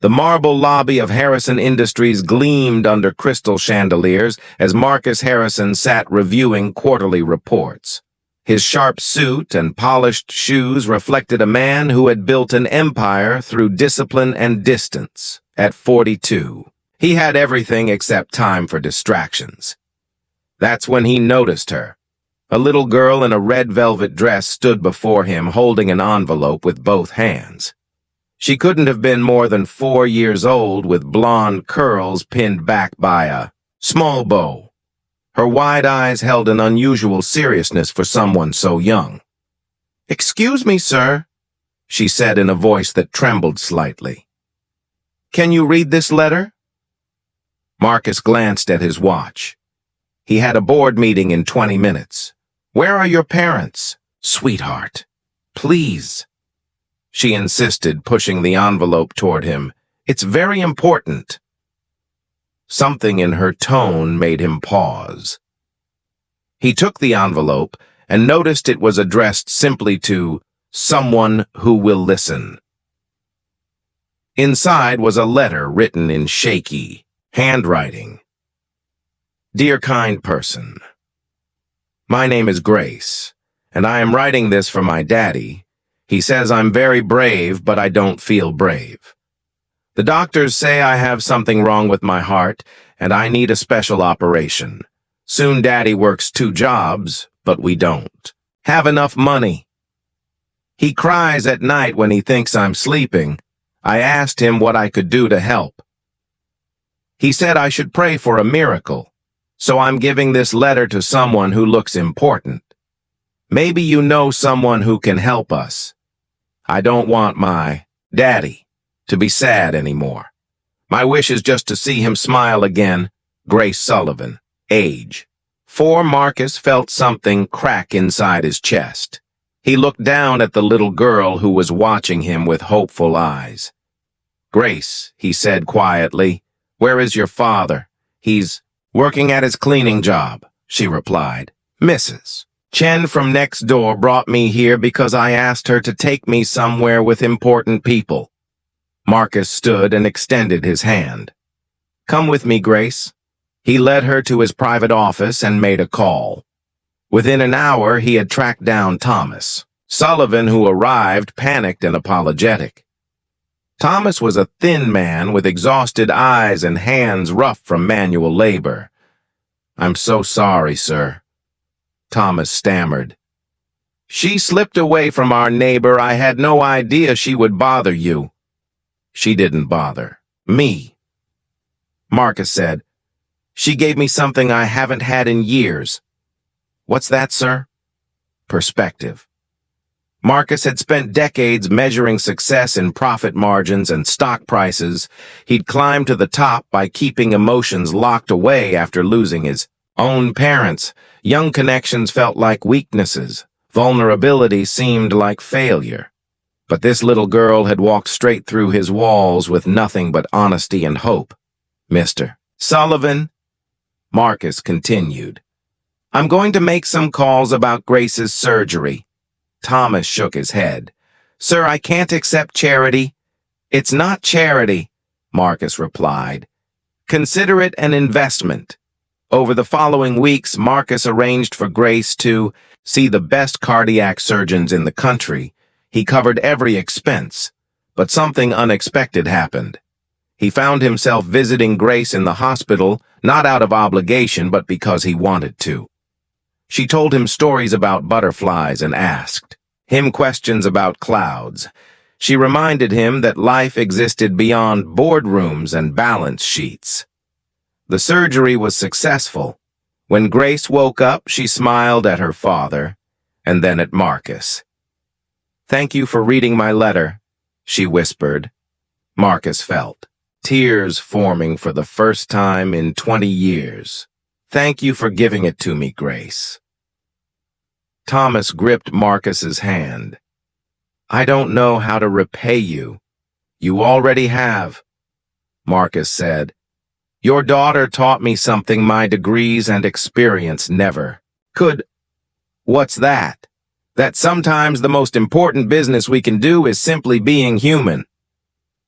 The marble lobby of Harrison Industries gleamed under crystal chandeliers as Marcus Harrison sat reviewing quarterly reports. His sharp suit and polished shoes reflected a man who had built an empire through discipline and distance. At 42, he had everything except time for distractions. That's when he noticed her. A little girl in a red velvet dress stood before him holding an envelope with both hands. She couldn't have been more than 4 years old, with blonde curls pinned back by a small bow. Her wide eyes held an unusual seriousness for someone so young. "Excuse me, sir," she said in a voice that trembled slightly. "Can you read this letter?" Marcus glanced at his watch. He had a board meeting in 20 minutes. "Where are your parents?" "Sweetheart, please," she insisted, pushing the envelope toward him. "It's very important." Something in her tone made him pause. He took the envelope and noticed it was addressed simply to someone who will listen. Inside was a letter written in shaky handwriting. "Dear kind person, my name is Grace, and I am writing this for my daddy. He says I'm very brave, but I don't feel brave. The doctors say I have something wrong with my heart, and I need a special operation. Soon Daddy works 2 jobs, but we don't have enough money. He cries at night when he thinks I'm sleeping. I asked him what I could do to help. He said I should pray for a miracle, so I'm giving this letter to someone who looks important. Maybe you know someone who can help us. I don't want my daddy to be sad anymore. My wish is just to see him smile again. Grace Sullivan, age 4. Marcus felt something crack inside his chest. He looked down at the little girl who was watching him with hopeful eyes. "Grace," he said quietly, "where is your father?" "He's working at his cleaning job," she replied. "Mrs. Chen from next door brought me here because I asked her to take me somewhere with important people." Marcus stood and extended his hand. "Come with me, Grace." He led her to his private office and made a call. Within an hour, he had tracked down Thomas Sullivan, who arrived panicked and apologetic. Thomas was a thin man with exhausted eyes and hands rough from manual labor. "I'm so sorry, sir," Thomas stammered. "She slipped away from our neighbor. I had no idea she would bother you." "She didn't bother me," Marcus said. "She gave me something I haven't had in years." "What's that, sir?" Perspective. Marcus had spent decades measuring success in profit margins and stock prices. He'd climbed to the top by keeping emotions locked away after losing his own parents. Young connections felt like weaknesses. Vulnerability seemed like failure. But this little girl had walked straight through his walls with nothing but honesty and hope. "Mr. Sullivan," Marcus continued, "I'm going to make some calls about Grace's surgery." Thomas shook his head. "Sir, I can't accept charity." "It's not charity," Marcus replied. "Consider it an investment." Over the following weeks, Marcus arranged for Grace to see the best cardiac surgeons in the country. He covered every expense, but something unexpected happened. He found himself visiting Grace in the hospital, not out of obligation, but because he wanted to. She told him stories about butterflies and asked him questions about clouds. She reminded him that life existed beyond boardrooms and balance sheets. The surgery was successful. When Grace woke up, she smiled at her father, and then at Marcus. "Thank you for reading my letter," she whispered. Marcus felt tears forming for the first time in 20 years. "Thank you for giving it to me, Grace." Thomas gripped Marcus's hand. "I don't know how to repay you." "You already have," Marcus said. "Your daughter taught me something my degrees and experience never could." "What's that?" "That sometimes the most important business we can do is simply being human."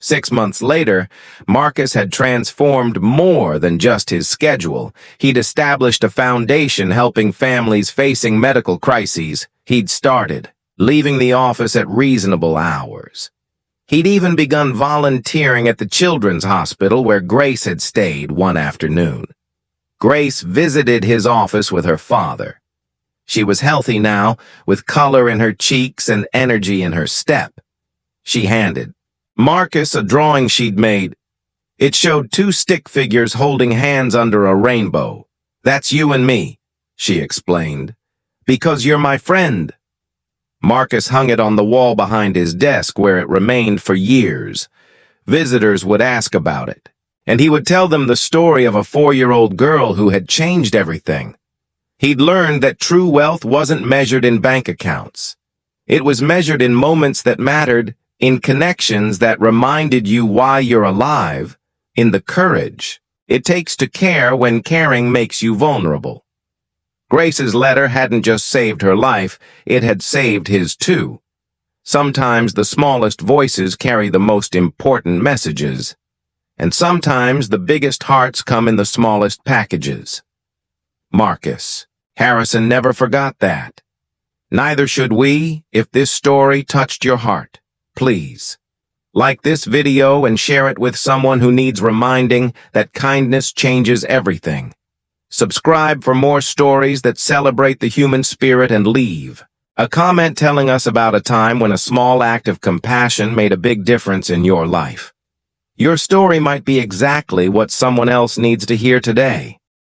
6 months later, Marcus had transformed more than just his schedule. He'd established a foundation helping families facing medical crises. He'd started, leaving the office at reasonable hours. He'd even begun volunteering at the children's hospital where Grace had stayed one afternoon. Grace visited his office with her father. She was healthy now, with color in her cheeks and energy in her step. She handed Marcus a drawing she'd made. It showed two stick figures holding hands under a rainbow. "That's you and me," she explained, "because you're my friend." Marcus hung it on the wall behind his desk where it remained for years. Visitors would ask about it, and he would tell them the story of a 4-year-old girl who had changed everything. He'd learned that true wealth wasn't measured in bank accounts. It was measured in moments that mattered, in connections that reminded you why you're alive, in the courage it takes to care when caring makes you vulnerable. Grace's letter hadn't just saved her life, it had saved his too. Sometimes the smallest voices carry the most important messages, and sometimes the biggest hearts come in the smallest packages. Marcus. Harrison never forgot that. Neither should we if this story touched your heart. Please, like this video and share it with someone who needs reminding that kindness changes everything. Subscribe for more stories that celebrate the human spirit and leave a comment telling us about a time when a small act of compassion made a big difference in your life. Your story might be exactly what someone else needs to hear today.